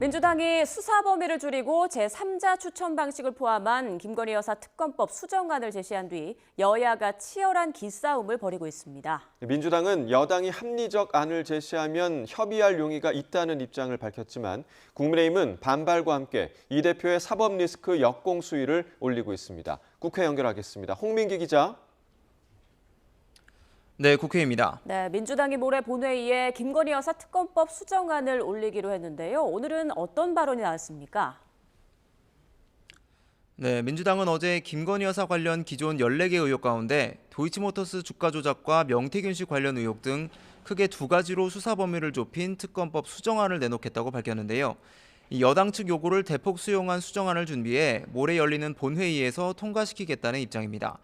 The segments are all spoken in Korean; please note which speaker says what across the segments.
Speaker 1: 민주당이 수사 범위를 줄이고 제3자 추천 방식을 포함한 김건희 여사 특검법 수정안을 제시한 뒤 여야가 치열한 기싸움을 벌이고 있습니다.
Speaker 2: 민주당은 여당이 합리적 안을 제시하면 협의할 용의가 있다는 입장을 밝혔지만 국민의힘은 반발과 함께 이 대표의 사법 리스크 역공 수위를 올리고 있습니다. 국회 연결하겠습니다. 홍민기 기자.
Speaker 3: 네, 국회입니다.
Speaker 1: 네, 민주당이 모레 본회의에 김건희 여사 특검법 수정안을 올리기로 했는데요. 오늘은 어떤 발언이 나왔습니까?
Speaker 3: 네, 민주당은 어제 김건희 여사 관련 기존 14개 의혹 가운데 도이치모터스 주가 조작과 명태균 씨 관련 의혹 등 크게 두 가지로 수사 범위를 좁힌 특검법 수정안을 내놓겠다고 밝혔는데요. 이 여당 측 요구를 대폭 수용한 수정안을 준비해 모레 열리는 본회의에서 통과시키겠다는 입장입니다.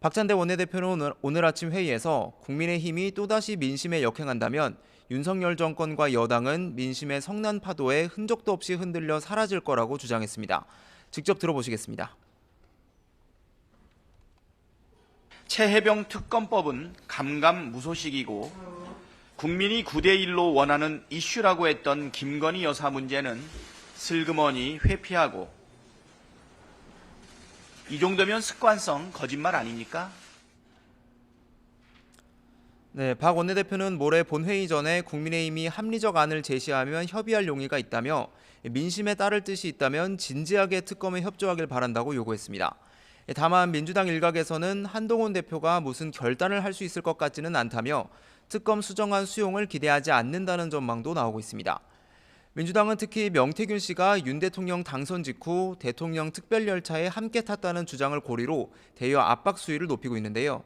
Speaker 3: 박찬대 원내대표는 오늘 아침 회의에서 국민의힘이 또다시 민심에 역행한다면 윤석열 정권과 여당은 민심의 성난 파도에 흔적도 없이 흔들려 사라질 거라고 주장했습니다. 직접 들어보시겠습니다.
Speaker 4: 최혜병 특검법은 감감무소식이고 국민이 9대1로 원하는 이슈라고 했던 김건희 여사 문제는 슬그머니 회피하고 이 정도면 습관성 거짓말 아닙니까?
Speaker 3: 네, 박 원내대표는 모레 본회의 전에 국민의힘이 합리적 안을 제시하면 협의할 용의가 있다며 민심에 따를 뜻이 있다면 진지하게 특검에 협조하길 바란다고 요구했습니다. 다만 민주당 일각에서는 한동훈 대표가 무슨 결단을 할 수 있을 것 같지는 않다며 특검 수정안 수용을 기대하지 않는다는 전망도 나오고 있습니다. 민주당은 특히 명태균 씨가 윤 대통령 당선 직후 대통령 특별열차에 함께 탔다는 주장을 고리로 대여 압박 수위를 높이고 있는데요.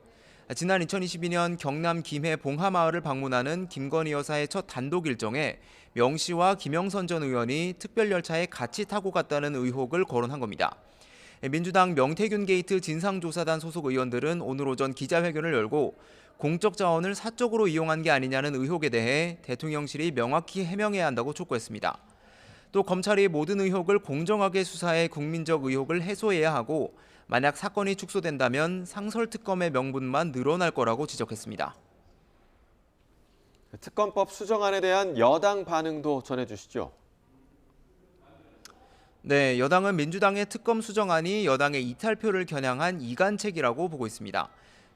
Speaker 3: 지난 2022년 경남 김해 봉하마을을 방문하는 김건희 여사의 첫 단독 일정에 명 씨와 김영선 전 의원이 특별열차에 같이 타고 갔다는 의혹을 거론한 겁니다. 민주당 명태균 게이트 진상조사단 소속 의원들은 오늘 오전 기자회견을 열고 공적 자원을 사적으로 이용한 게 아니냐는 의혹에 대해 대통령실이 명확히 해명해야 한다고 촉구했습니다. 또 검찰이 모든 의혹을 공정하게 수사해 국민적 의혹을 해소해야 하고 만약 사건이 축소된다면 상설특검의 명분만 늘어날 거라고 지적했습니다.
Speaker 2: 특검법 수정안에 대한 여당 반응도 전해주시죠.
Speaker 3: 네, 여당은 민주당의 특검 수정안이 여당의 이탈표를 겨냥한 이간책이라고 보고 있습니다.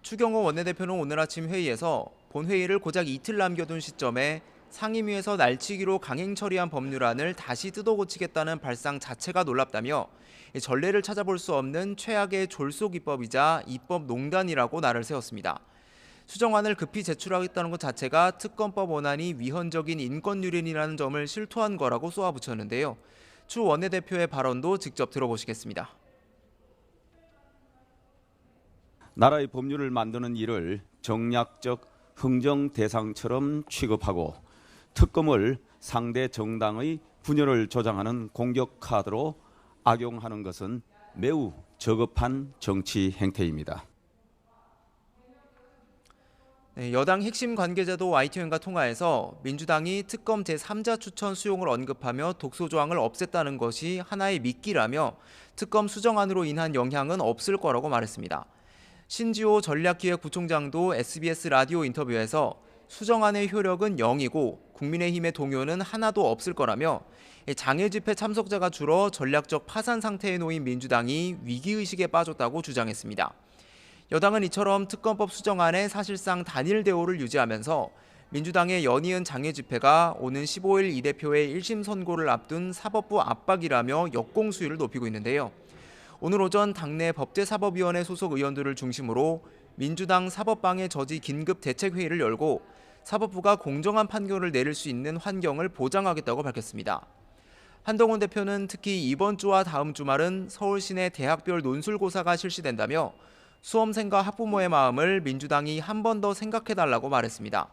Speaker 3: 추경호 원내대표는 오늘 아침 회의에서 본회의를 고작 이틀 남겨둔 시점에 상임위에서 날치기로 강행 처리한 법률안을 다시 뜯어고치겠다는 발상 자체가 놀랍다며 전례를 찾아볼 수 없는 최악의 졸속 입법이자 입법 농단이라고 날을 세웠습니다. 수정안을 급히 제출하겠다는 것 자체가 특검법 원안이 위헌적인 인권유린이라는 점을 실토한 거라고 쏘아붙였는데요. 추 원내대표의 발언도 직접 들어보시겠습니다.
Speaker 5: 나라의 법률을 만드는 일을 정략적 흥정 대상처럼 취급하고 특검을 상대 정당의 분열을 조장하는 공격 카드로 악용하는 것은 매우 저급한 정치 행태입니다.
Speaker 3: 네, 여당 핵심 관계자도 YTN과 통화해서 민주당이 특검 제3자 추천 수용을 언급하며 독소 조항을 없앴다는 것이 하나의 미끼라며 특검 수정안으로 인한 영향은 없을 거라고 말했습니다. 신지호 전략기획부총장도 SBS 라디오 인터뷰에서 수정안의 효력은 0이고 국민의힘의 동요는 하나도 없을 거라며 장애 집회 참석자가 줄어 전략적 파산 상태에 놓인 민주당이 위기의식에 빠졌다고 주장했습니다. 여당은 이처럼 특검법 수정안에 사실상 단일 대오를 유지하면서 민주당의 연이은 장애 집회가 오는 15일 이 대표의 1심 선고를 앞둔 사법부 압박이라며 역공 수위를 높이고 있는데요. 오늘 오전 당내 법제사법위원회 소속 의원들을 중심으로 민주당 사법방해 저지 긴급 대책회의를 열고 사법부가 공정한 판결을 내릴 수 있는 환경을 보장하겠다고 밝혔습니다. 한동훈 대표는 특히 이번 주와 다음 주말은 서울 시내 대학별 논술고사가 실시된다며 수험생과 학부모의 마음을 민주당이 한 번 더 생각해달라고 말했습니다.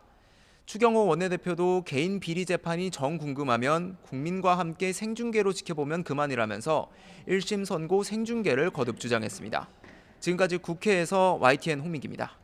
Speaker 3: 추경호 원내대표도 개인 비리 재판이 정 궁금하면 국민과 함께 생중계로 지켜보면 그만이라면서 1심 선고 생중계를 거듭 주장했습니다. 지금까지 국회에서 YTN 홍민기입니다.